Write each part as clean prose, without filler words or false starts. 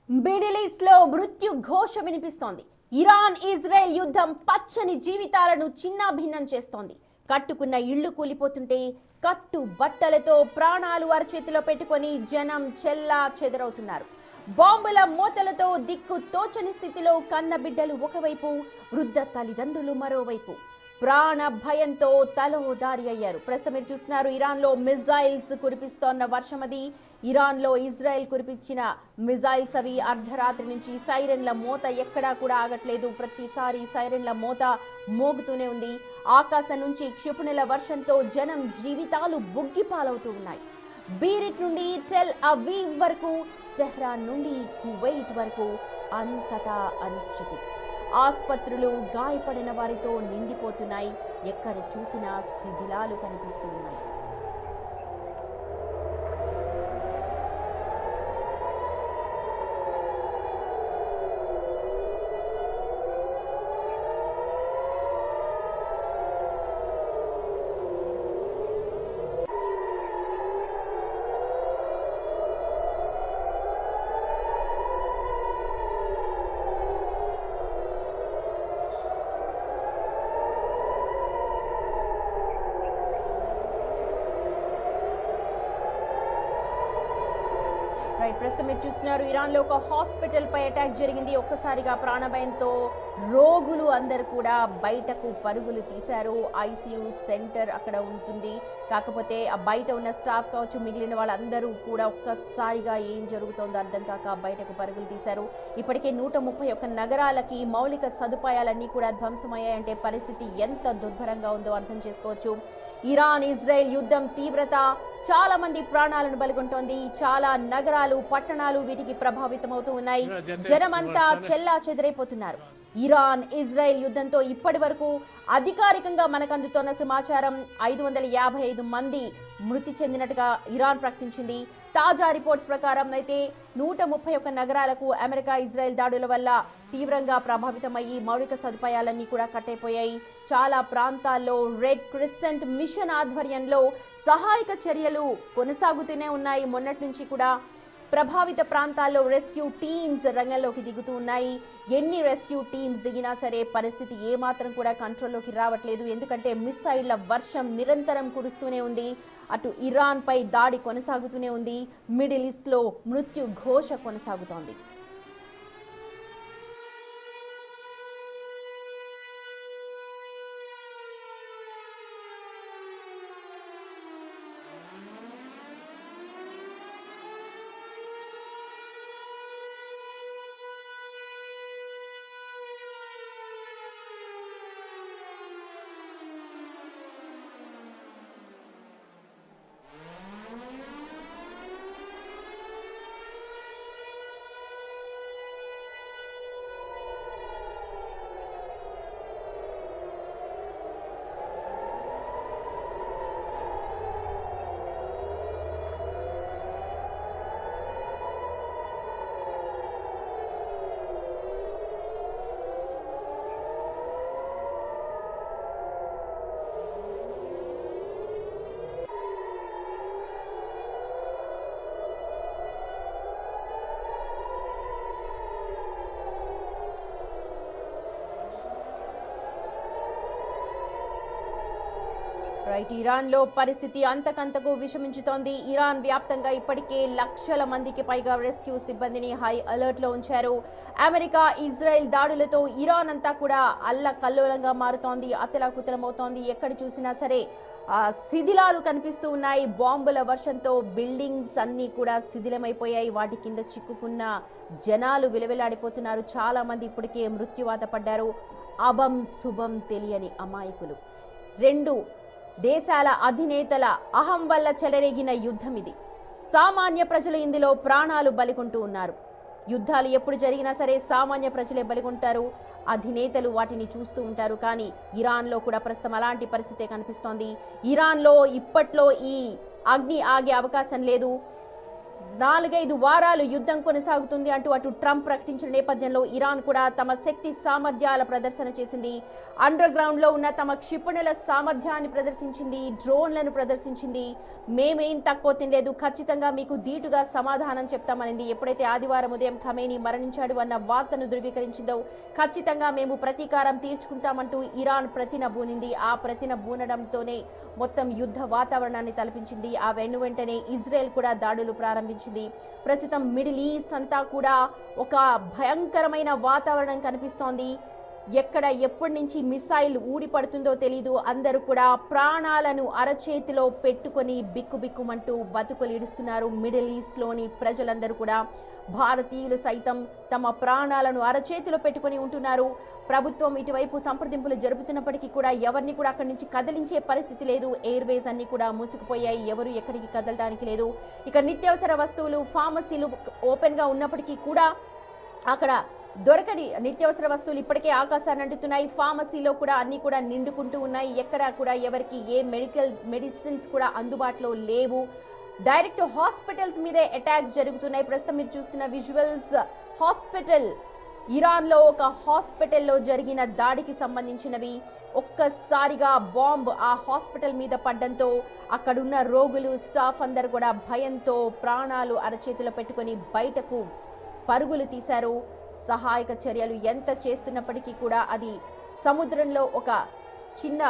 Middle east లో మృత్యు ఘోష వినిపిస్తోంది. ఇరాన్ ఇజ్రాయెల్ యుద్ధం పచ్చని జీవితాలను చిన్నాభిన్నం చేస్తోంది. కట్టుకున్న ఇళ్లు కూలిపోతుంటే కట్టు బట్టలతో ప్రాణాలు అరచేతిలో పెట్టుకొని జనం చెల్లా చెదరవుతున్నారు. బాంబుల మోతలతో దిక్కు తోచని స్థితిలో కన్న బిడ్డలు ఒకవైపు, వృద్ధ తల్లిదండ్రులు మరోవైపు ప్రాణ భయంతో తలో దారి అయ్యారు. ప్రస్తుతం మీరు చూస్తున్నారు ఇరాన్ లో మిజైల్స్ కురిపిస్తోన్న వర్షం అది. ఇరాన్ లో ఇజ్రాయెల్ కురిపించిన మిజైల్స్ అవి. అర్ధరాత్రి నుంచి సైరన్ల మోత ఎక్కడా కూడా ఆగట్లేదు. ప్రతిసారి సైరన్ల మోత మోగుతూనే ఉంది. ఆకాశం నుంచి క్షిపణుల వర్షంతో జనం జీవితాలు బుగ్గిపాలవుతూ ఉన్నాయి. బీరిట్ నుండి టెల్ అవీవ్ వరకు, టెహ్రాన్ నుండి కువైట్ వరకు అంతటా అనిశ్చితి. ఆసుపత్రులు గాయపడిన వారితో నిండిపోతున్నాయి. ఎక్కడ చూసినా శిథిలాలు కనిపిస్తూ ఉన్నాయి. ప్రస్తుతం మీరు చూస్తున్నారు ఇరాన్ లో ఒక హాస్పిటల్ పై అటాక్ జరిగింది. ఒక్కసారిగా ప్రాణభయంతో రోగులు అందరూ కూడా బయటకు పరుగులు తీశారు. ఐసీయూ సెంటర్ అక్కడ ఉంటుంది. కాకపోతే ఆ బయట ఉన్న స్టాఫ్ కావచ్చు, మిగిలిన వాళ్ళందరూ కూడా ఒక్కసారిగా ఏం జరుగుతుందో అర్థం కాక బయటకు పరుగులు తీశారు. ఇప్పటికే 131 నగరాలకి మౌలిక సదుపాయాలన్నీ కూడా ధ్వంసమయ్యాయంటే పరిస్థితి ఎంత దుర్భరంగా ఉందో అర్థం చేసుకోవచ్చు. ఇరాన్ ఇజ్రాయెల్ యుద్ధం తీవ్రత చాలా మంది ప్రాణాలను బలిగొంటోంది. చాలా నగరాలు, పట్టణాలు వీటికి ప్రభావితం అవుతూ ఉన్నాయి. జనమంతా చెల్లా చెదరైపోతున్నారు. ఇరాన్ ఇజ్రాయెల్ యుద్ధంతో ఇప్పటి వరకు అధికారికంగా మనకు అందుతున్న సమాచారం 555 మంది మృతి చెందినట్టుగా ఇరాన్ ప్రకటించింది. తాజా రిపోర్ట్స్ ప్రకారం అయితే 131 నగరాలకు అమెరికా ఇజ్రాయెల్ దాడుల వల్ల తీవ్రంగా ప్రభావితమయ్యి మౌలిక సదుపాయాలన్నీ కూడా కట్టయిపోయాయి. చాలా ప్రాంతాల్లో రెడ్ క్రిసెంట్ మిషన్ ఆధ్వర్యంలో సహాయక చర్యలు కొనసాగుతూనే ఉన్నాయి. మొన్నటి నుంచి కూడా ప్రభావిత ప్రాంతాల్లో రెస్క్యూ టీమ్స్ రంగంలోకి దిగుతూ ఉన్నాయి. ఎన్ని రెస్క్యూ టీమ్స్ దిగినా సరే పరిస్థితి ఏమాత్రం కూడా కంట్రోల్లోకి రావట్లేదు. ఎందుకంటే మిసైళ్ల వర్షం నిరంతరం కురుస్తూనే ఉంది. అటు ఇరాన్ పై దాడి కొనసాగుతూనే ఉంది. మిడిల్ ఈస్ట్ లో మృత్యు ఘోష కొనసాగుతోంది. ఇరాన్ లో పరిస్థితి అంతకంతకు విషమించుతోంది. ఇరాన్ వ్యాప్తంగా ఇప్పటికే లక్షల మందికి పైగా రెస్క్యూ సిబ్బందిని హై అలర్ట్ లో ఉంచారు. అమెరికా ఇజ్రాయెల్ దాడులతో ఇరాన్ అంతా కూడా అల్లకల్లోలంగా మారుతోంది. అతలాకుతలమవుతోంది. ఎక్కడ చూసినా సరే శిథిలాలు కనిపిస్తూ ఉన్నాయి. బాంబుల వర్షంతో బిల్డింగ్స్ అన్ని కూడా శిథిలమైపోయాయి. వాటి కింద చిక్కుకున్న జనాలు విలవిలాడిపోతున్నారు. చాలా మంది ఇప్పటికే మృత్యువాత పడ్డారు. అభం శుభం తెలియని అమాయకులు. 2 దేశాల అధినేతల అహం వల్ల చెలరేగిన యుద్ధం ఇది. సామాన్య ప్రజలు ఇందులో ప్రాణాలు బలికొంటూ ఉన్నారు. యుద్ధాలు ఎప్పుడు జరిగినా సరే సామాన్య ప్రజలే బలికొంటారు. అధినేతలు వాటిని చూస్తూ ఉంటారు. కానీ ఇరాన్లో కూడా ప్రస్తుతం అలాంటి పరిస్థితే కనిపిస్తోంది. ఇరాన్లో ఇప్పట్లో ఈ అగ్ని ఆగే అవకాశం లేదు. 4-5 వారాలు యుద్ధం కొనసాగుతుంది అంటూ అటు ట్రంప్ ప్రకటించిన నేపథ్యంలో ఇరాన్ కూడా తమ శక్తి సామర్థ్యాల ప్రదర్శన చేసింది. అండర్ గ్రౌండ్ లో ఉన్న తమ క్షిపణుల సామర్థ్యాన్ని ప్రదర్శించింది, డ్రోన్లను ప్రదర్శించింది. మేమేం తక్కువ తినలేదు, ఖచ్చితంగా మీకు ధీటుగా సమాధానం చెప్తామనింది. ఎప్పుడైతే ఆదివారం ఉదయం ఖమేనీ మరణించాడు అన్న వార్తను ధృవీకరించిందో ఖచ్చితంగా మేము ప్రతీకారం తీర్చుకుంటామంటూ ఇరాన్ ప్రతినబూనింది. ఆ ప్రతినబూనడంతోనే మొత్తం యుద్ధ వాతావరణాన్ని తలపించింది. ఆ వెంటనే ఇజ్రాయెల్ కూడా దాడులు ప్రారంభించింది. ప్రస్తుతం మిడిల్ ఈస్ట్ అంతా కూడా ఒక భయంకరమైన వాతావరణం కనిపిస్తోంది. ఎక్కడ ఎప్పటి నుంచి మిసైల్ ఊడిపడుతుందో తెలీదు. అందరూ కూడా ప్రాణాలను అరచేతిలో పెట్టుకొని బిక్కుబిక్కుమంటూ బతుకులు ఇడుస్తున్నారు. మిడిల్ ఈస్ట్ లోని ప్రజలందరూ కూడా, భారతీయులు సైతం తమ ప్రాణాలను అరచేతిలో పెట్టుకొని ఉంటున్నారు. ప్రభుత్వం ఇటువైపు సంప్రదింపులు జరుపుతున్నప్పటికీ కూడా ఎవరిని కూడా అక్కడి నుంచి కదిలించే పరిస్థితి లేదు. ఎయిర్వేస్ అన్ని కూడా మూసుకుపోయాయి, ఎవరు ఎక్కడికి కదలడానికి లేదు. ఇక నిత్యావసర వస్తువులు, ఫార్మసీలు ఓపెన్ గా ఉన్నప్పటికీ కూడా అక్కడ దొరకని నిత్యావసర వస్తువులు ఇప్పటికే ఆకాశాన్ని అంటున్నాయి. ఫార్మసీలో కూడా అన్ని కూడా నిండుకుంటూ ఉన్నాయి. ఎక్కడా కూడా ఎవరికి ఏ మెడిసిన్స్ కూడా అందుబాటులో లేవు. డైరెక్ట్ హాస్పిటల్స్ మీదే అటాక్స్ జరుగుతున్నాయి. ప్రస్తుతం మీరు చూస్తున్న విజువల్స్ హాస్పిటల్, ఇరాన్ లో ఒక హాస్పిటల్లో జరిగిన దాడికి సంబంధించినవి. ఒక్కసారిగా బాంబ్ ఆ హాస్పిటల్ మీద పడ్డంతో అక్కడున్న రోగులు, స్టాఫ్ అందరు కూడా భయంతో ప్రాణాలు అరచేతిలో పెట్టుకొని బయటకు పరుగులు తీశారు. సహాయక చర్యలు ఎంత చేస్తున్నప్పటికీ కూడా అది సముద్రంలో ఒక చిన్న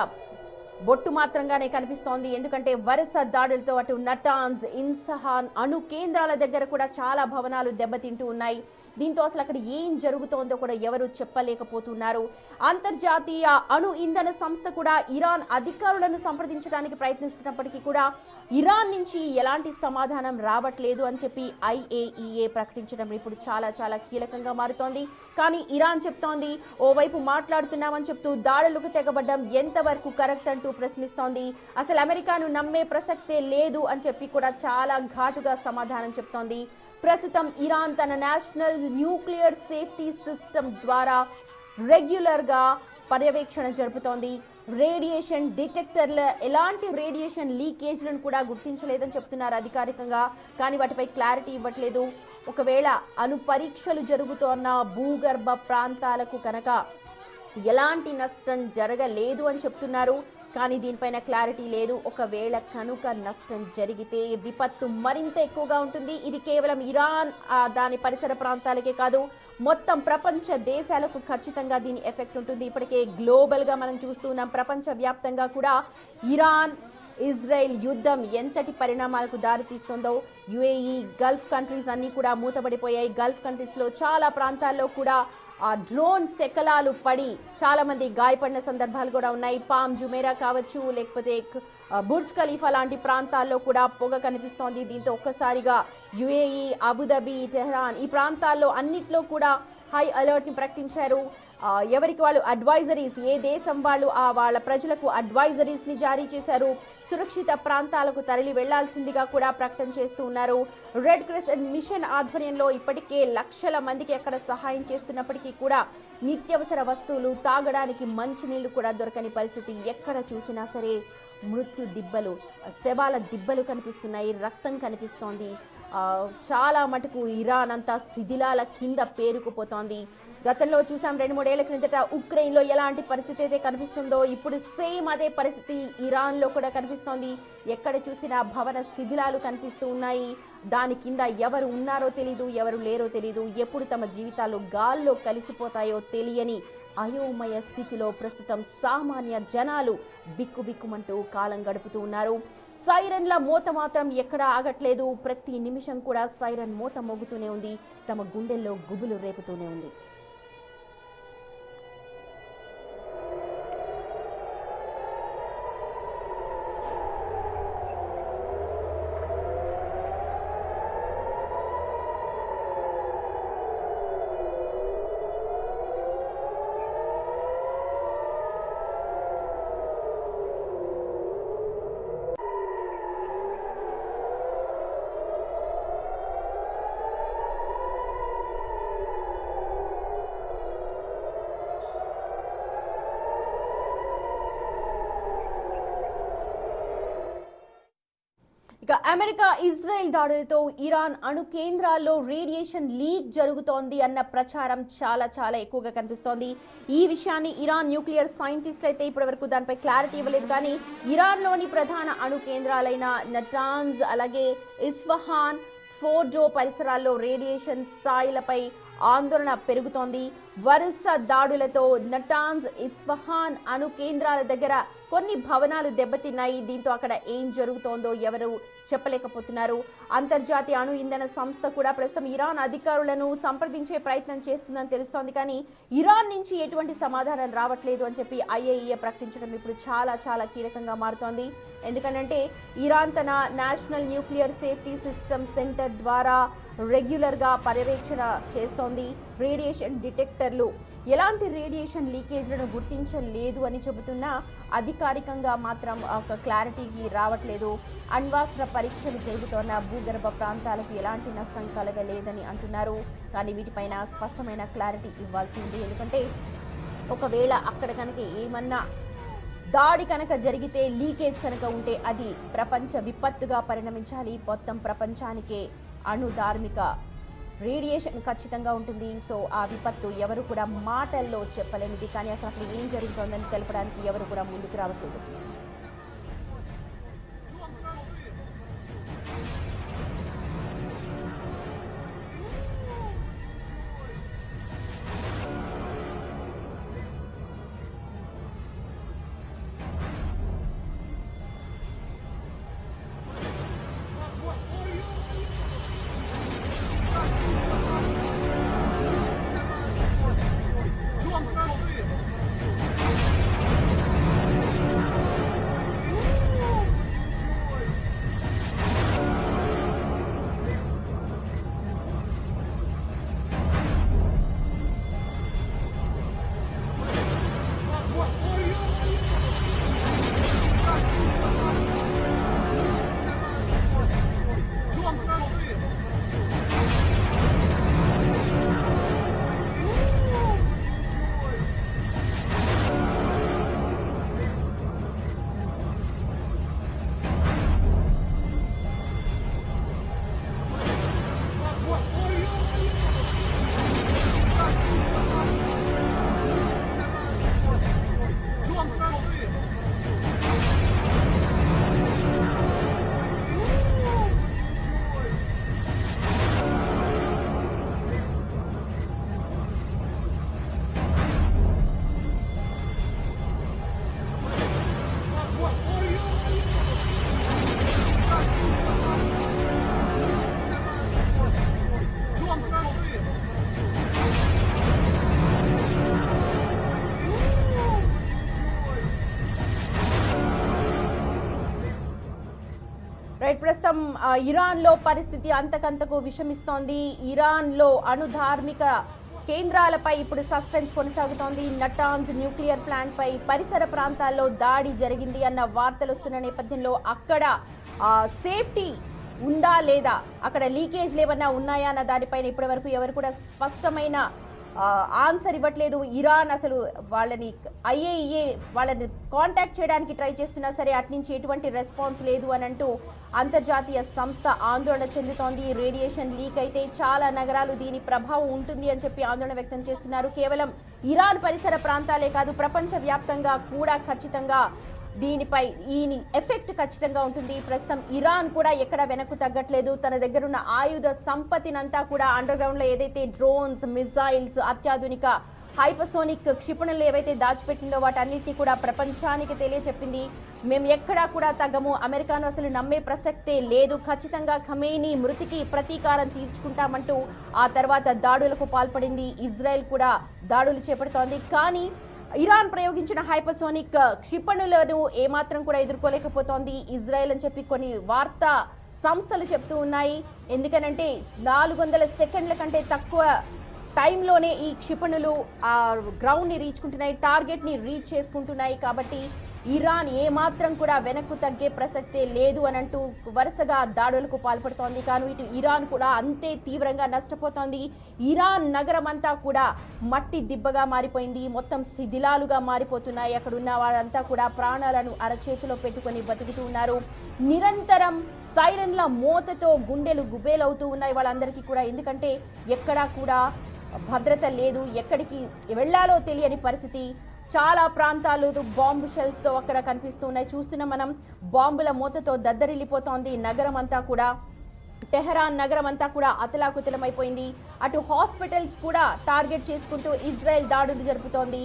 బొట్టు మాత్రంగానే కనిపిస్తోంది. ఎందుకంటే వరుస దాడులతో అటు నటాన్స్, ఇన్సహాన్ అణు కేంద్రాల దగ్గర కూడా చాలా భవనాలు దెబ్బతింటూ ఉన్నాయి. దీంతో అసలు అక్కడ ఏం జరుగుతోందో కూడా ఎవరు చెప్పలేకపోతున్నారు. అంతర్జాతీయ అణు ఇంధన సంస్థ కూడా ఇరాన్ అధికారులను సంప్రదించడానికి ప్రయత్నిస్తున్నప్పటికీ కూడా ఇరాన్ నుంచి ఎలాంటి సమాధానం రావట్లేదు అని చెప్పి IAEA ప్రకటించడం ఇప్పుడు చాలా చాలా కీలకంగా మారుతోంది. కానీ ఇరాన్ చెప్తోంది, ఓవైపు మాట్లాడుతున్నామని చెప్తూ దాడులకు తెగబడ్డం ఎంతవరకు కరెక్ట్ అంటూ ప్రశ్నిస్తోంది. అసలు అమెరికాను నమ్మే ప్రసక్తే లేదు అని చెప్పి కూడా చాలా ఘాటుగా సమాధానం చెప్తోంది. ప్రస్తుతం ఇరాన్ తన నేషనల్ న్యూక్లియర్ సేఫ్టీ సిస్టమ్ ద్వారా రెగ్యులర్ గా పర్యవేక్షణ జరుపుతోంది. రేడియేషన్ డిటెక్టర్ల ఎలాంటి రేడియేషన్ లీకేజ్లను కూడా గుర్తించలేదని చెప్తున్నారు అధికారికంగా. కానీ వాటిపై క్లారిటీ ఇవ్వట్లేదు. ఒకవేళ అణు పరీక్షలు జరుగుతోన్న భూగర్భ ప్రాంతాలకు కనుక ఎలాంటి నష్టం జరగలేదు అని చెప్తున్నారు. కానీ దీనిపైన క్లారిటీ లేదు. ఒకవేళ కనుక నష్టం జరిగితే విపత్తు మరింత ఎక్కువగా ఉంటుంది. ఇది కేవలం ఇరాన్ దాని పరిసర ప్రాంతాలకే కాదు, మొత్తం ప్రపంచ దేశాలకు ఖచ్చితంగా దీని ఎఫెక్ట్ ఉంటుంది. ఇప్పటికే గ్లోబల్ గా మనం చూస్తున్నాం, ప్రపంచ వ్యాప్తంగా కూడా ఇరాన్ ఇజ్రాయెల్ యుద్ధం ఎంతటి పరిణామాలకు దారితీస్తుందో. UAE, గల్ఫ్ కంట్రీస్ అన్ని కూడా మూతపడిపోయాయి. గల్ఫ్ కంట్రీస్ లో చాలా ప్రాంతాల్లో కూడా ఆ డ్రోన్ శకలాలు పడి చాలా మంది గాయపడిన సందర్భాలు కూడా ఉన్నాయి. పామ్ జుమేరా కావచ్చు, లేకపోతే బుర్జ్ ఖలీఫా లాంటి ప్రాంతాల్లో కూడా పొగ కనిపిస్తోంది. దీంతో ఒక్కసారిగా UAE, అబుదాబి, టెహ్రాన్ ఈ ప్రాంతాల్లో అన్నిట్లో కూడా హై అలర్ట్ ని ప్రకటించారు. ఎవరికి వాళ్ళు అడ్వైజరీస్, ఏ దేశం వాళ్ళు వాళ్ళ ప్రజలకు అడ్వైజరీస్ ని జారీ చేశారు. సురక్షిత ప్రాంతాలకు తరలి వెళ్లాల్సిందిగా కూడా ప్రకటన చేస్తూ ఉన్నారు. రెడ్ క్రిసెంట్ మిషన్ ఆధ్వర్యంలో ఇప్పటికే లక్షల మందికి అక్కడ సహాయం చేస్తున్నప్పటికీ కూడా నిత్యావసర వస్తువులు, తాగడానికి మంచినీళ్లు కూడా దొరకని పరిస్థితి. ఎక్కడ చూసినా సరే మృత్యు దిబ్బలు, శవాల దిబ్బలు కనిపిస్తున్నాయి, రక్తం కనిపిస్తోంది. చాలా మటుకు ఇరాన్ అంతా శిథిలాల కింద పేరుకుపోతోంది. గతంలో చూసాం 2-3 ఏళ్ల క్రిందట ఉక్రెయిన్లో ఎలాంటి పరిస్థితి అయితే కనిపిస్తుందో ఇప్పుడు సేమ్ అదే పరిస్థితి ఇరాన్లో కూడా కనిపిస్తోంది. ఎక్కడ చూసినా భవన శిథిలాలు కనిపిస్తూ ఉన్నాయి. దాని కింద ఎవరు ఉన్నారో తెలీదు, ఎవరు లేరో తెలీదు, ఎప్పుడు తమ జీవితాలు గాల్లో కలిసిపోతాయో తెలియని అయోమయ స్థితిలో ప్రస్తుతం సామాన్య జనాలు బిక్కుబిక్కుమంటూ కాలం గడుపుతూ ఉన్నారు. సైరన్ల మోత మాత్రం ఎక్కడా ఆగట్లేదు. ప్రతి నిమిషం కూడా సైరన్ మోత మోగుతూనే ఉంది, తమ గుండెల్లో గుబులు రేపుతూనే ఉంది. అమెరికా ఇజ్రాయెల్ దాడులతో ఇరాన్ అణు కేంద్రాల్లో రేడియేషన్ లీక్ జరుగుతోంది అన్న ప్రచారం చాలా ఎక్కువగా కనిపిస్తోంది. ఈ విషయాన్ని ఇరాన్ న్యూక్లియర్ సైంటిస్టులు అయితే ఇప్పటివరకు దానిపై క్లారిటీ ఇవ్వలేదు. కానీ ఇరాన్లోని ప్రధాన అణు కేంద్రాలైన నటాన్స్ అలాగే ఇస్ఫహాన్, ఫోర్డో పరిసరాల్లో రేడియేషన్ స్థాయిలపై ఆందోళన పెరుగుతోంది. వరుస దాడులతో నటాన్స్, ఇస్ఫహాన్ అణు కేంద్రాల దగ్గర కొన్ని భవనాలు దెబ్బతిన్నాయి. దీంతో అక్కడ ఏం జరుగుతోందో ఎవరు చెప్పలేకపోతున్నారు. అంతర్జాతీయ అణు ఇంధన సంస్థ కూడా ప్రస్తుతం ఇరాన్ అధికారులను సంప్రదించే ప్రయత్నం చేస్తుందని తెలుస్తోంది. కానీ ఇరాన్ నుంచి ఎటువంటి సమాధానం రావట్లేదు అని చెప్పి IAEA ప్రకటించడం ఇప్పుడు చాలా కీలకంగా మారుతోంది. ఎందుకంటే ఇరాన్ తన national nuclear safety system centre ద్వారా రెగ్యులర్గా పర్యవేక్షణ చేస్తోంది. రేడియేషన్ డిటెక్టర్లు ఎలాంటి రేడియేషన్ లీకేజ్లను గుర్తించలేదు అని చెబుతున్నా అధికారికంగా మాత్రం ఒక క్లారిటీకి రావట్లేదు. అణ్వాస్త్ర పరీక్షలు జరుగుతున్న భూగర్భ ప్రాంతాలకు ఎలాంటి నష్టం కలగలేదని అంటున్నారు. కానీ వీటిపైన స్పష్టమైన క్లారిటీ ఇవ్వాల్సి ఉంది. ఎందుకంటే ఒకవేళ అక్కడ కనుక ఏమన్నా దాడి కనుక జరిగితే, లీకేజ్ కనుక ఉంటే అది ప్రపంచ విపత్తుగా పరిణమించాలి. మొత్తం ప్రపంచానికే అణు ధార్మిక రేడియేషన్ ఖచ్చితంగా ఉంటుంది. సో ఆ విపత్తు ఎవరు కూడా మాటల్లో చెప్పలేనిది. కానీ అసలు ఏం జరుగుతుందని తెలపడానికి ఎవరు కూడా ముందుకు రావట్లేదు. ప్రస్తుతం ఇరాన్లో పరిస్థితి అంతకంతకు విషమిస్తోంది. ఇరాన్లో అణు ధార్మిక కేంద్రాలపై ఇప్పుడు సస్పెన్స్ కొనసాగుతోంది. నటాన్స్ న్యూక్లియర్ ప్లాంట్ పై పరిసర ప్రాంతాల్లో దాడి జరిగింది అన్న వార్తలు వస్తున్న నేపథ్యంలో అక్కడ సేఫ్టీ ఉందా లేదా, అక్కడ లీకేజ్ లేవన్నా ఉన్నాయా అన్న దానిపైన ఇప్పటి వరకు ఎవరు కూడా స్పష్టమైన ఆన్సర్ ఇవ్వట్లేదు. ఇరాన్ అసలు వాళ్ళని IAEA వాళ్ళని కాంటాక్ట్ చేయడానికి ట్రై చేస్తున్నా సరే అట్నుంచి ఎటువంటి రెస్పాన్స్ లేదు అని అంటూ అంతర్జాతీయ సంస్థ ఆందోళన చెందుతోంది. రేడియేషన్ లీక్ అయితే చాలా నగరాలు దీని ప్రభావం ఉంటుంది అని చెప్పి ఆందోళన వ్యక్తం చేస్తున్నారు. కేవలం ఇరాన్ పరిసర ప్రాంతాలే కాదు, ప్రపంచ వ్యాప్తంగా కూడా ఖచ్చితంగా దీనిపై ఈ ఎఫెక్ట్ ఖచ్చితంగా ఉంటుంది. ప్రస్తుతం ఇరాన్ కూడా ఎక్కడ వెనక్కు తగ్గట్లేదు. తన దగ్గర ఉన్న ఆయుధ సంపత్తినంతా కూడా అండర్ గ్రౌండ్ లో ఏదైతే డ్రోన్స్, మిసైల్స్, అత్యాధునిక హైపర్సోనిక్ క్షిపణులు ఏవైతే దాచిపెట్టిందో వాటన్నిటినీ కూడా ప్రపంచానికి తెలియచెప్పింది. మేము ఎక్కడా కూడా తగ్గము, అమెరికాను అసలు నమ్మే ప్రసక్తే లేదు, ఖచ్చితంగా ఖమేనీ మృతికి ప్రతీకారం తీర్చుకుంటామంటూ ఆ తర్వాత దాడులకు పాల్పడింది. ఇజ్రాయెల్ కూడా దాడులు చేపడుతోంది. కానీ ఇరాన్ ప్రయోగించిన హైపర్సోనిక్ క్షిపణులను ఏమాత్రం కూడా ఎదుర్కోలేకపోతోంది ఇజ్రాయెల్ అని చెప్పి కొన్ని వార్తా సంస్థలు చెప్తూ ఉన్నాయి. ఎందుకనంటే 400 సెకండ్ల కంటే తక్కువ టైంలోనే ఈ క్షిపణులు ఆ గ్రౌండ్ని రీచ్కుంటున్నాయి, టార్గెట్ని రీచ్ చేసుకుంటున్నాయి. కాబట్టి ఇరాన్ ఏమాత్రం కూడా వెనక్కు తగ్గే ప్రసక్తే లేదు అని అంటూ వరుసగా దాడులకు పాల్పడుతోంది. కానీ ఇటు ఇరాన్ కూడా అంతే తీవ్రంగా నష్టపోతోంది. ఇరాన్ నగరం అంతా కూడా మట్టి దిబ్బగా మారిపోయింది, మొత్తం శిథిలాలుగా మారిపోతున్నాయి. అక్కడ ఉన్న వాళ్ళంతా కూడా ప్రాణాలను అరచేతిలో పెట్టుకొని బతుకుతూ ఉన్నారు. నిరంతరం సైరన్ల మోతతో గుండెలు గుబేలవుతూ ఉన్నాయి వాళ్ళందరికీ కూడా. ఎందుకంటే ఎక్కడా కూడా భద్రత లేదు, ఎక్కడికి వెళ్ళాలో తెలియని పరిస్థితి. చాలా ప్రాంతాలు బాంబు షెల్స్తో అక్కడ కనిపిస్తూ ఉన్నాయి. చూస్తున్నాం మనం, బాంబుల మూతతో దద్దరిల్లిపోతోంది నగరం అంతా కూడా. టెహరాన్ నగరం అంతా కూడా అతలాకుతలమైపోయింది. అటు హాస్పిటల్స్ కూడా టార్గెట్ చేసుకుంటూ ఇజ్రాయెల్ దాడులు జరుపుతోంది.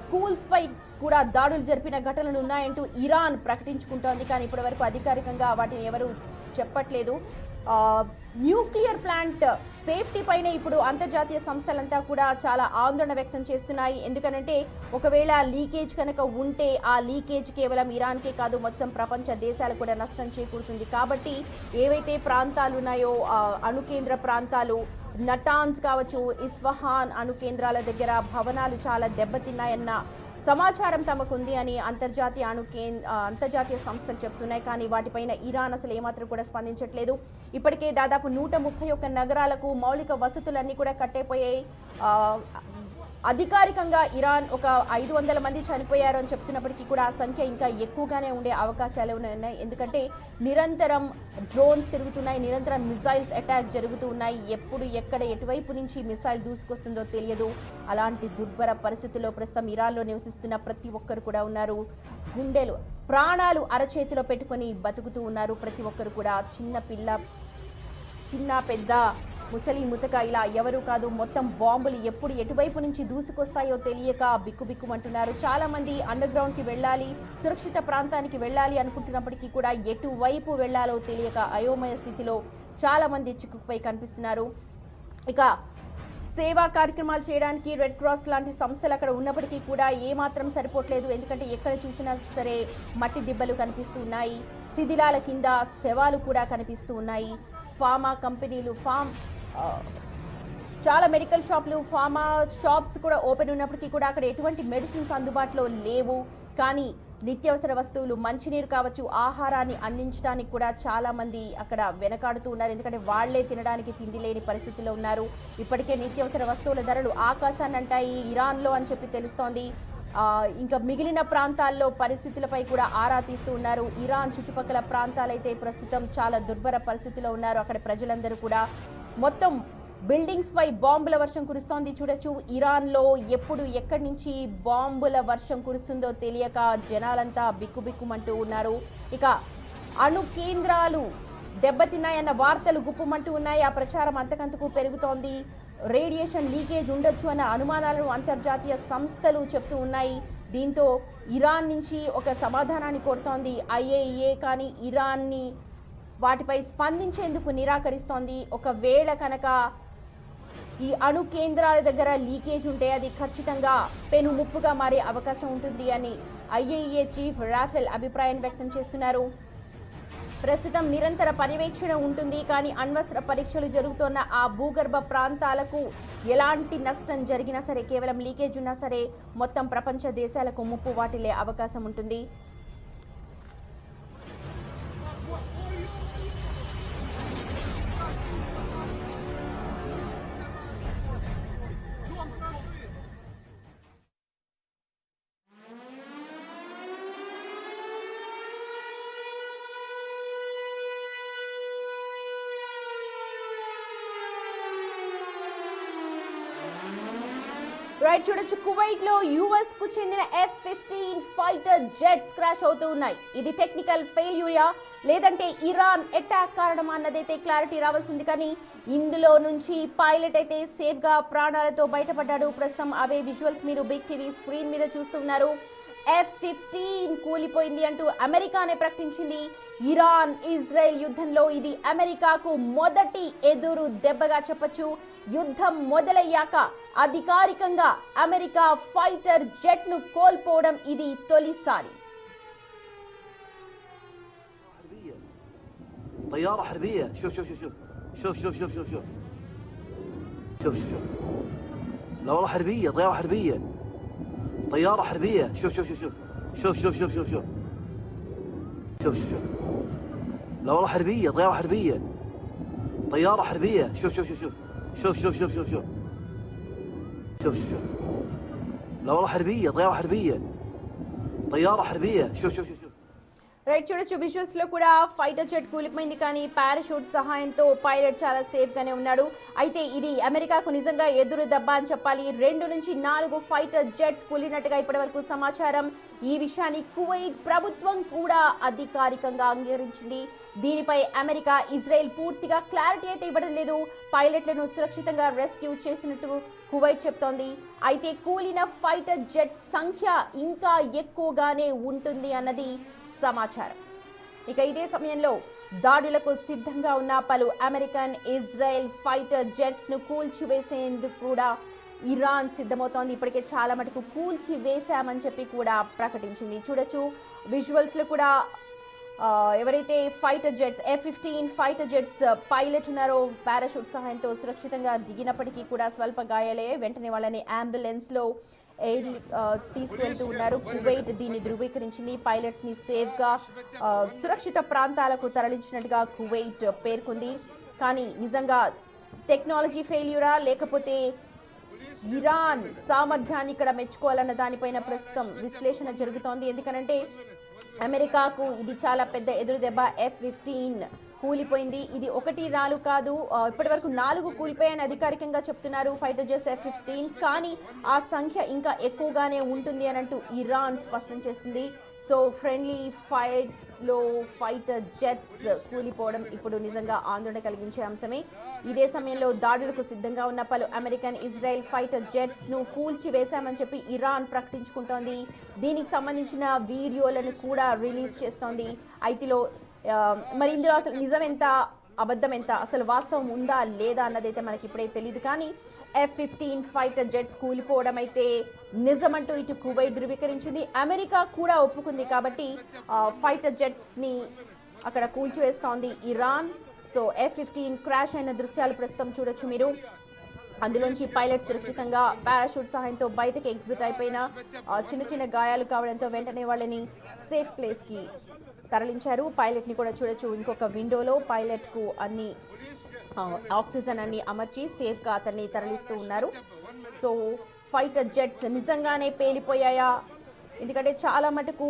స్కూల్స్ పై కూడా దాడులు జరిపిన ఘటనలు ఉన్నాయంటూ ఇరాన్ ప్రకటించుకుంటోంది. కానీ ఇప్పటి వరకు అధికారికంగా వాటిని ఎవరు చెప్పట్లేదు. న్యూక్లియర్ ప్లాంట్ సేఫ్టీ పైన ఇప్పుడు అంతర్జాతీయ సంస్థలంతా కూడా చాలా ఆందోళన వ్యక్తం చేస్తున్నాయి. ఎందుకనంటే ఒకవేళ లీకేజ్ కనుక ఉంటే ఆ లీకేజ్ కేవలం ఇరాన్కే కాదు, మొత్తం ప్రపంచ దేశాలకు కూడా నష్టం చేకూరుతుంది. కాబట్టి ఏవైతే ప్రాంతాలు ఉన్నాయో అణు కేంద్ర ప్రాంతాలు, నటాన్స్ కావచ్చు, ఇస్ఫహాన్ అణు కేంద్రాల దగ్గర భవనాలు చాలా దెబ్బతిన్నాయన్న సమాచారం తమకుంది అని అంతర్జాతీయ సంస్థలు చెప్తున్నాయి. కానీ వాటిపైన ఇరాన్ అసలు ఏమాత్రం కూడా స్పందించట్లేదు. ఇప్పటికే దాదాపు 131 నగరాలకు మౌలిక వసతులన్నీ కూడా కట్టేపోయాయి. అధికారికంగా ఇరాన్ ఒక 500 మంది చనిపోయారు అని చెప్తున్నప్పటికీ కూడా ఆ సంఖ్య ఇంకా ఎక్కువగానే ఉండే అవకాశాలు ఉన్నాయి. ఎందుకంటే నిరంతరం డ్రోన్స్ తిరుగుతున్నాయి, నిరంతరం మిసైల్స్ అటాక్ జరుగుతూ ఉన్నాయి. ఎప్పుడు ఎక్కడ ఎటువైపు నుంచి మిసైల్ దూసుకొస్తుందో తెలియదు. అలాంటి దుర్భర పరిస్థితుల్లో ప్రస్తుతం ఇరాన్లో నివసిస్తున్న ప్రతి ఒక్కరు కూడా ఉన్నారు. గుండెలు, ప్రాణాలు అరచేతిలో పెట్టుకొని బతుకుతూ ఉన్నారు ప్రతి ఒక్కరు కూడా. చిన్న పిల్ల, చిన్న పెద్ద, ముసలి ముతక ఇలా ఎవరు కాదు. మొత్తం బాంబులు ఎప్పుడు ఎటువైపు నుంచి దూసుకొస్తాయో తెలియక బిక్కుబిక్కుమంటున్నారు. చాలా మంది అండర్ గ్రౌండ్కి వెళ్ళాలి, సురక్షిత ప్రాంతానికి వెళ్ళాలి అనుకుంటున్నప్పటికీ కూడా ఎటువైపు వెళ్ళాలో తెలియక అయోమయ స్థితిలో చాలా మంది చిక్కుకుపోయి కనిపిస్తున్నారు. ఇక సేవా కార్యక్రమాలు చేయడానికి రెడ్ క్రాస్ లాంటి సంస్థలు అక్కడ ఉన్నప్పటికీ కూడా ఏమాత్రం సరిపోవట్లేదు. ఎందుకంటే ఎక్కడ చూసినా సరే మట్టి దిబ్బలు కనిపిస్తూ ఉన్నాయి, శిథిలాల కింద శవాలు కూడా కనిపిస్తూ ఉన్నాయి. ఫార్మా కంపెనీలు, చాలా మెడికల్ షాపులు, ఫార్మా షాప్స్ కూడా ఓపెన్ ఉన్నప్పటికీ కూడా అక్కడ ఎటువంటి మెడిసిన్స్ అందుబాటులో లేవు. కానీ నిత్యావసర వస్తువులు, మంచినీరు కావచ్చు, ఆహారాన్ని అందించడానికి కూడా చాలా మంది అక్కడ వెనకాడుతూ ఉన్నారు. ఎందుకంటే వాళ్లే తినడానికి తిండి లేని పరిస్థితిలో ఉన్నారు. ఇప్పటికే నిత్యావసర వస్తువుల ధరలు ఆకాశాన్ని అంటాయి ఇరాన్లో అని చెప్పి తెలుస్తోంది. ఇంకా మిగిలిన ప్రాంతాల్లో పరిస్థితులపై కూడా ఆరా తీస్తూ ఉన్నారు. ఇరాన్ చుట్టుపక్కల ప్రాంతాలైతే ప్రస్తుతం చాలా దుర్భర పరిస్థితిలో ఉన్నారు. అక్కడ ప్రజలందరూ కూడా మొత్తం బిల్డింగ్స్ పై బాంబుల వర్షం కురుస్తోంది. చూడొచ్చు, ఇరాన్లో ఎప్పుడు ఎక్కడి నుంచి బాంబుల వర్షం కురుస్తుందో తెలియక జనాలంతా బిక్కుబిక్కుమంటూ ఉన్నారు. ఇక అణు కేంద్రాలు దెబ్బతిన్నాయన్న వార్తలు గుప్పుమంటూ ఉన్నాయి. ఆ ప్రచారం అంతకంతకు పెరుగుతోంది. రేడియేషన్ లీకేజ్ ఉండొచ్చు అన్న అనుమానాలను అంతర్జాతీయ సంస్థలు చెప్తూ ఉన్నాయి. దీంతో ఇరాన్ నుంచి ఒక సమాధానాన్ని కోరుతోంది IAEA. కానీ ఇరాన్ని వాటిపై స్పందించేందుకు నిరాకరిస్తోంది. ఒకవేళ కనుక ఈ అణు కేంద్రాల దగ్గర లీకేజ్ ఉంటే అది ఖచ్చితంగా పెను ముప్పుగా మారే అవకాశం ఉంటుంది అని IAEA చీఫ్ రాఫెల్ అభిప్రాయం వ్యక్తం చేస్తున్నారు. ప్రస్తుతం నిరంతర పర్యవేక్షణ ఉంటుంది. కానీ అణ్వస్త్ర పరీక్షలు జరుగుతున్న ఆ భూగర్భ ప్రాంతాలకు ఎలాంటి నష్టం జరిగినా సరే, కేవలం లీకేజ్ ఉన్నా సరే మొత్తం ప్రపంచ దేశాలకు ముప్పు వాటిల్లే అవకాశం ఉంటుంది. రైట్, చూడొచ్చు, కువైట్ లో US కు చెందిన F-15 ఫైటర్ జెట్స్ క్రాష్ అవుతూ ఉన్నాయి. ఇది టెక్నికల్ ఫెయిల్యూరా లేదంటే ఇరాన్ అటాక్ కారణమా అన్నదైతే క్లారిటీ రావాల్సింది. కానీ ఇందులో నుంచి పైలట్ అయితే సేఫ్ గా ప్రాణాలతో బయటపడ్డాడు. ప్రస్తుతం అవే విజువల్స్ మీరు బిగ్ టీవీ స్క్రీన్ మీద చూస్తున్నారు. F-15 కూలిపోయింది అంటూ అమెరికానే ప్రకటించింది. ఇరాన్ ఇజ్రాయెల్ యుద్ధంలో ఇది అమెరికాకు మొదటి ఎదురు దెబ్బగా చెప్పొచ్చు. యుద్ధం మొదలయ్యాక అధికారికంగా అమెరికా ఫైటర్ జెట్ ను కోల్పోవడం ఇది తొలిసారి. طيارة حربية. شوف شوف شوف شوف شوف شوف شوف شوف شوف شوف شوف لا والله حربية، طيارة حربية، طيارة حربية. شوف شوف شوف شوف شوف شوف شوف شوف شوف شوف شوف لا والله حربية، طيارة حربية، طيارة حربية. شوف شوف شوف شوف شوف شوف شوف شوف شوف شوف لا والله حربية، طيارة حربية، طيارة حربية. شوف شوف شوف రైట్, చూడొచ్చు విజువల్స్ లో కూడా ఫైటర్ జెట్ కూలిపోయింది, కానీ పారాషూట్ సహాయంతో పైలట్ చాలా సేఫ్ గానే ఉన్నాడు. అయితే ఇది అమెరికాకు నిజంగా ఎదురు దెబ్బ అని చెప్పాలి. 2 నుంచి 4 ఫైటర్ జెట్స్ కూలినట్టుగా ఇప్పటి వరకు సమాచారం. ఈ విషయాన్ని కువైట్ ప్రభుత్వం కూడా అధికారికంగా అంగీకరించింది. దీనిపై అమెరికా, ఇజ్రాయెల్ పూర్తిగా క్లారిటీ అయితే ఇవ్వడం లేదు. పైలట్లను సురక్షితంగా రెస్క్యూ చేసినట్టు కువైట్ చెప్తోంది. అయితే కూలిన ఫైటర్ జెట్ సంఖ్య ఇంకా ఎక్కువగానే ఉంటుంది అన్నది సమాచారం. ఇక ఇదే సమయంలో దాడులకు సిద్ధంగా ఉన్న పలు అమెరికన్, ఇజ్రాయెల్ ఫైటర్ జెట్స్ ను కూల్చివేసేందుకు కూడా ఇరాన్ సిద్ధమవుతోంది. ఇప్పటికే చాలా మటుకు కూల్చివేశామని చెప్పి కూడా ప్రకటించింది. చూడొచ్చు విజువల్స్ లో కూడా ఎవరైతే fighter jets F-15 fighter jets pilot ఉన్నారో పారాషూట్ సహాయంతో సురక్షితంగా దిగినప్పటికీ కూడా స్వల్ప గాయాలయ్యాయి. వెంటనే వాళ్ళని అంబులెన్స్ లో తీసుకెళ్తూ ఉన్నారు. కువైట్ దీన్ని ధృవీకరించింది. పైలట్స్ ని సేఫ్ గా సురక్షిత ప్రాంతాలకు తరలించినట్టుగా కువైట్ పేర్కొంది. కానీ నిజంగా టెక్నాలజీ ఫెయిల్యూరా లేకపోతే ఇరాన్ సామర్థ్యాన్ని ఇక్కడ మెచ్చుకోవాలన్న దానిపైన ప్రస్తుతం విశ్లేషణ జరుగుతోంది. ఎందుకనంటే అమెరికాకు ఇది చాలా పెద్ద ఎదురు దెబ్బ. F-15 కూలిపోయింది. ఇది 1-4 కాదు, ఇప్పటి వరకు 4 కూలిపోయాయని అధికారికంగా చెప్తున్నారు ఫైటర్ జెట్స్ F-15. కానీ ఆ సంఖ్య ఇంకా ఎక్కువగానే ఉంటుంది అని అంటూ ఇరాన్ స్పష్టం చేస్తుంది. సో ఫ్రెండ్లీ ఫైట్ లో ఫైటర్ జెట్స్ కూలిపోవడం ఇప్పుడు నిజంగా ఆందోళన కలిగించే అంశమే. ఇదే సమయంలో దాడులకు సిద్ధంగా ఉన్న పలు అమెరికన్, ఇజ్రాయెల్ ఫైటర్ జెట్స్ ను కూల్చివేశామని చెప్పి ఇరాన్ ప్రకటించుకుంటోంది. దీనికి సంబంధించిన వీడియోలను కూడా రిలీజ్ చేస్తోంది. ఐటీలో మరి ఇందులో అసలు నిజం ఎంత, అబద్ధం ఎంత, అసలు వాస్తవం ఉందా లేదా అన్నదైతే మనకి ఇప్పుడే తెలియదు. కానీ F-15 ఫైటర్ జెట్స్ కూలిపోవడం అయితే నిజమంటూ ఇటు కువైట్ ధృవీకరించింది. అమెరికా కూడా ఒప్పుకుంది. కాబట్టి ఫైటర్ జెట్స్ ని అక్కడ కూల్చివేస్తోంది ఇరాన్. సో F-15 క్రాష్ అయిన దృశ్యాలు ప్రస్తుతం చూడొచ్చు మీరు. అందులోంచి పైలట్ సురక్షితంగా పారాషూట్ సహాయంతో బయటకి ఎగ్జిట్ అయిపోయిన చిన్న చిన్న గాయాలు కావడంతో వెంటనే వాళ్ళని సేఫ్ ప్లేస్ కి తరలించారు. పైలట్ ని కూడా చూడొచ్చు. ఇంకొక విండోలో పైలట్ కు అన్ని ఆక్సిజన్ అన్ని అమర్చి సేఫ్ గా అతన్ని తరలిస్తూ ఉన్నారు. సో ఫైటర్ జెట్స్ నిజంగానే పేలిపోయాయా? ఎందుకంటే చాలా మటుకు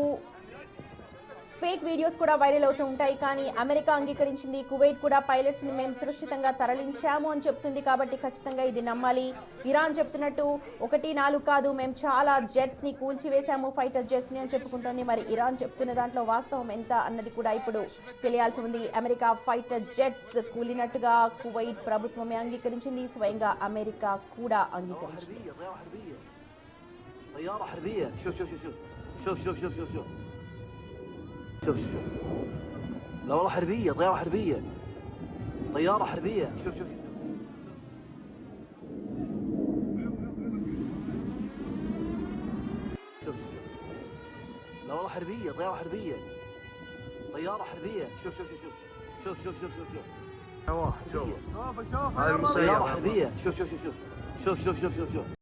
ఫేక్ వీడియోస్ కూడా వైరల్ అవుతూ ఉంటాయి. కానీ అమెరికా అంగీకరించింది, కువైట్ కూడా పైలట్స్ ని మేము సురక్షితంగా తరలించాము అని చెప్తుంది. కాబట్టి ఖచ్చితంగా ఇది నమ్మాలి. ఇరాన్ చెప్తున్నట్టు 1-4 కాదు, మేము చాలా జెట్స్ ని కూల్చివేశాము ఫైటర్ జెట్స్ ని అని చెప్పుకుంటోంది. మరి ఇరాన్ చెప్తున్న దాంట్లో వాస్తవం ఎంత అన్నది కూడా ఇప్పుడు తెలియాల్సి ఉంది. అమెరికా ఫైటర్ జెట్స్ కూలినట్టుగా కువైట్ ప్రభుత్వమే అంగీకరించింది. స్వయంగా అమెరికా కూడా అంగీకరించింది. شوف شوف لا والله حربية، طيارة حربية، طيارة حربية. شوف شوف شوف شوف شوف لا والله حربية، طيارة حربية، طيارة حربية. شوف شوف شوف شوف شوف شوف شوف شوف شوف طيارة حربية. شوف شوف شوف شوف شوف شوف شوف شوف شوف